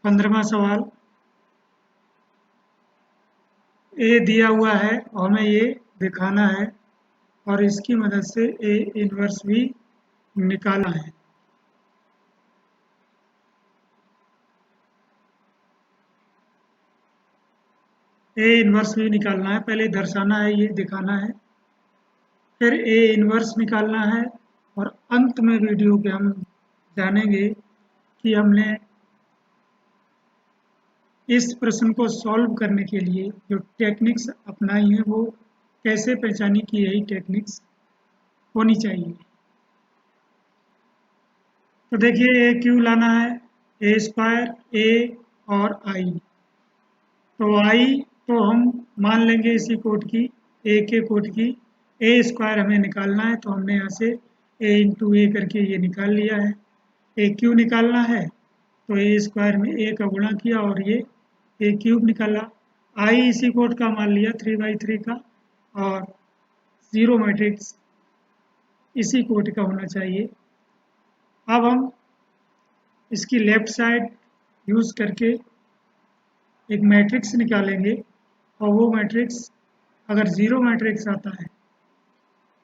15वां सवाल। ए दिया हुआ है और हमें ये दिखाना है और इसकी मदद से ए इन्वर्स भी निकालना है। ए इन्वर्स भी निकालना है, पहले दर्शाना है, ये दिखाना है, फिर ए इन्वर्स निकालना है और अंत में वीडियो के हम जानेंगे कि हमने इस प्रश्न को सॉल्व करने के लिए जो टेक्निक्स अपनाई हैं वो कैसे पहचानी कि यही टेक्निक्स होनी चाहिए। तो देखिए ए क्यू लाना है, ए स्क्वायर, ए और आई। तो आई तो हम मान लेंगे इसी कोड की, ए के कोड की। ए स्क्वायर हमें निकालना है तो हमने यहाँ से ए इंटू ए करके ये निकाल लिया है। ए क्यू निकालना है तो ए स्क्वायर में ए का गुणा किया और ये ए क्यूब निकाला। आई इसी कोड का मान लिया 3/3 का, और जीरो मैट्रिक्स इसी कोड का होना चाहिए। अब हम इसकी लेफ्ट साइड यूज़ करके एक मैट्रिक्स निकालेंगे और वो मैट्रिक्स अगर जीरो मैट्रिक्स आता है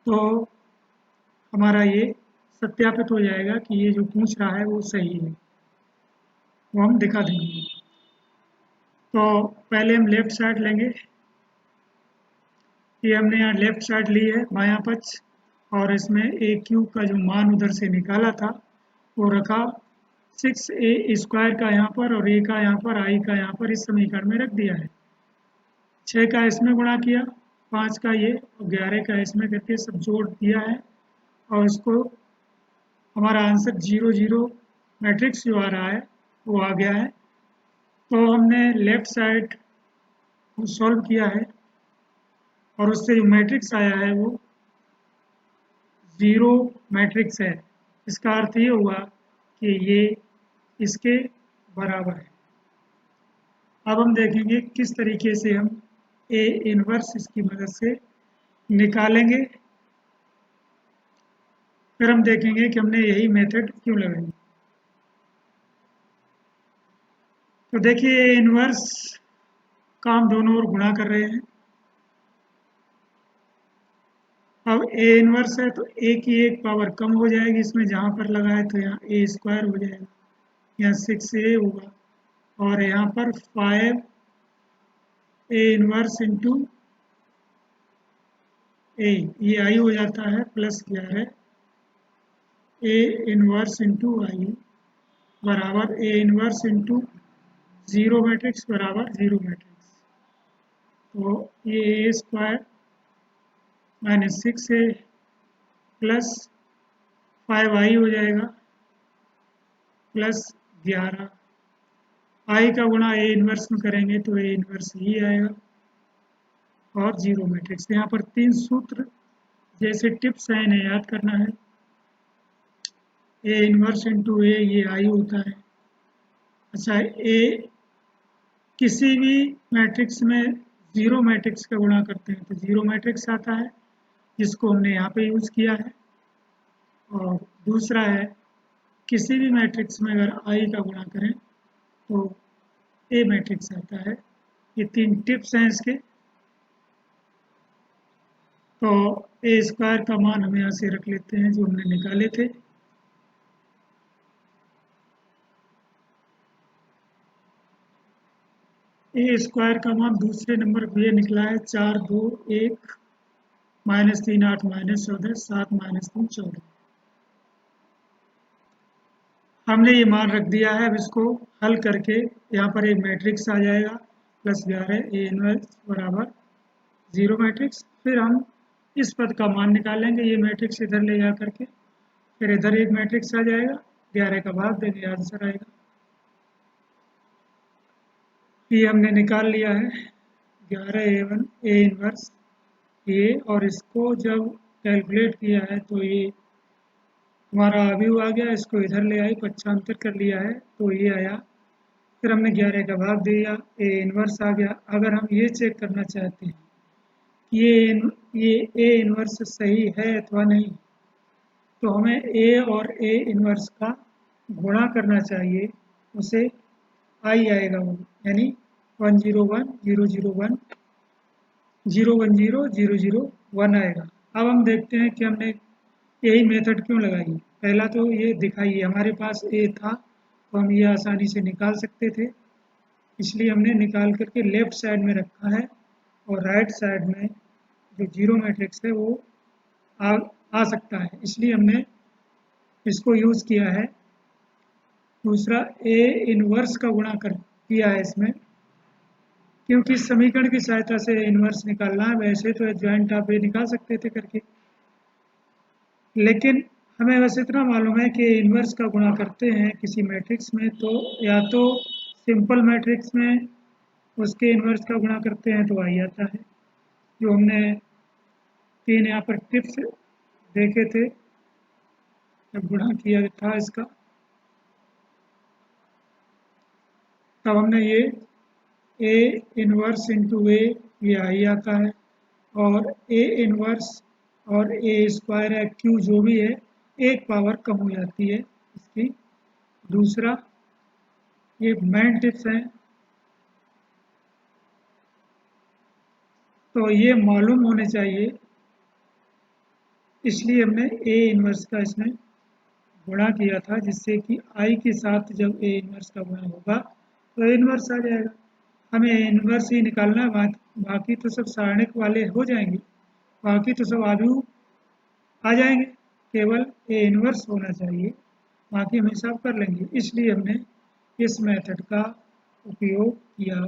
तो हमारा ये सत्यापित हो जाएगा कि ये जो पूछ रहा है वो सही है, वो हम दिखा देंगे। तो पहले हम लेफ्ट साइड लेंगे। ये हमने यहाँ लेफ्ट साइड ली है, बायां पक्ष, और इसमें ए क्यू का जो मान उधर से निकाला था वो रखा 6a स्क्वायर का यहाँ पर और ए का यहाँ पर, आई का यहाँ पर इस समीकरण में रख दिया है। 6 का इसमें गुणा किया, 5 का ये और 11 का इसमें करके सब जोड़ दिया है और इसको हमारा आंसर 0 0 मैट्रिक्स जो आ रहा है वो आ गया है। तो हमने लेफ्ट साइड को सॉल्व किया है और उससे जो मैट्रिक्स आया है वो जीरो मैट्रिक्स है। इसका अर्थ ये हुआ कि ये इसके बराबर है। अब हम देखेंगे किस तरीके से हम ए इन्वर्स इसकी मदद से निकालेंगे, फिर हम देखेंगे कि हमने यही मेथड क्यों लगाई। तो देखिए ए इन्वर्स का हम दोनों ओर गुणा कर रहे हैं। अब ए इन्वर्स है तो ए की एक पावर कम हो जाएगी इसमें, जहाँ पर लगा है तो यहाँ ए स्क्वायर हो जाएगा, यहाँ 6a होगा और यहाँ पर 5 ए इन्वर्स इंटू ए, ये आई हो जाता है प्लस 11 ए इन्वर्स इंटू आई बराबर A inverse into zero matrix बराबर जीरो मैट्रिक्स। तो ये ए square minus 6a plus 5i हो जाएगा प्लस 11। आई का गुणा ए इन्वर्स में करेंगे तो ए इन्वर्स ही आएगा और जीरो मैट्रिक्स। यहाँ पर 3 सूत्र जैसे टिप्स हैं इन्हें याद करना है। ए इन्वर्स इंटू ए ये आई होता है। अच्छा, ए किसी भी मैट्रिक्स में जीरो मैट्रिक्स का गुणा करते हैं तो जीरो मैट्रिक्स आता है, जिसको हमने यहाँ पे यूज़ किया है। और दूसरा है किसी भी मैट्रिक्स में अगर आई का गुणा करें तो ए मैट्रिक्स आता है। ये 3 टिप्स हैं इसके। तो ए स्क्वायर का मान हम यहाँ से रख लेते हैं जो हमने निकाले थे। ए स्क्वायर का मान दूसरे नंबर पर ये निकला है 4 2 1 -3 8 -14 7 -3 14। हमने ये मान रख दिया है। अब इसको हल करके यहाँ पर एक मैट्रिक्स आ जाएगा प्लस 11 ए इनवर्स बराबर जीरो मैट्रिक्स। फिर हम इस पद का मान निकालेंगे, ये मैट्रिक्स इधर ले जा करके, फिर इधर एक मैट्रिक्स आ जाएगा, 11 का भाग देंगे आंसर आएगा। ये हमने निकाल लिया है 11a1 ए इनवर्स ये, और इसको जब कैलकुलेट किया है तो ये हमारा अवयव आ गया, इसको इधर ले आई, पक्षांतर कर लिया है तो ये आया। फिर हमने 11 का भाग दिया, ए इनवर्स आ गया। अगर हम ये चेक करना चाहते हैं कि ये ए इनवर्स सही है अथवा नहीं, तो हमें ए और ए इनवर्स का गुणा करना चाहिए, उसे आई आएगा वो, यानी 101 0 0 1 0 1 0 0 0 1 आएगा। अब हम देखते हैं कि हमने यही मेथड क्यों लगाई। पहला तो ये दिखाइए, हमारे पास ए था तो हम ये आसानी से निकाल सकते थे, इसलिए हमने निकाल करके लेफ्ट साइड में रखा है, और राइट साइड में जो जीरो मैट्रिक्स है वो आ, आ सकता है, इसलिए हमने इसको यूज़ किया है। दूसरा, ए इनवर्स का गुणा कर किया है इसमें, क्योंकि समीकरण की सहायता से इनवर्स निकालना है। वैसे तो ज्वाइंट आप ये निकाल सकते थे करके, लेकिन हमें बस इतना मालूम है कि इनवर्स का गुणा करते हैं किसी मैट्रिक्स में तो या तो सिंपल मैट्रिक्स में उसके इनवर्स का गुणा करते हैं तो आ जाता है, जो हमने 3 यहाँ पर टिप्स देखे थे जब गुणा किया था इसका, तब हमने ये ए इनवर्स इंटू ए ये आ ही आता है, और ए इनवर्स और ए स्क्वायर या क्यू जो भी है एक पावर कम हो जाती है इसकी। दूसरा, ये मेन टिप्स हैं, तो ये मालूम होने चाहिए, इसलिए हमने ए इनवर्स का इसमें गुणा किया था, जिससे कि आई के साथ जब ए इनवर्स का गुणा होगा तो इनवर्स आ जाएगा। हमें इनवर्स ही निकालना है, बाकी तो सब सारणिक वाले हो जाएंगे, बाकी तो सब आव्यूह आ जाएंगे, केवल ए इनवर्स होना चाहिए, बाकी हम हिसाब कर लेंगे। इसलिए हमने इस मेथड का उपयोग किया।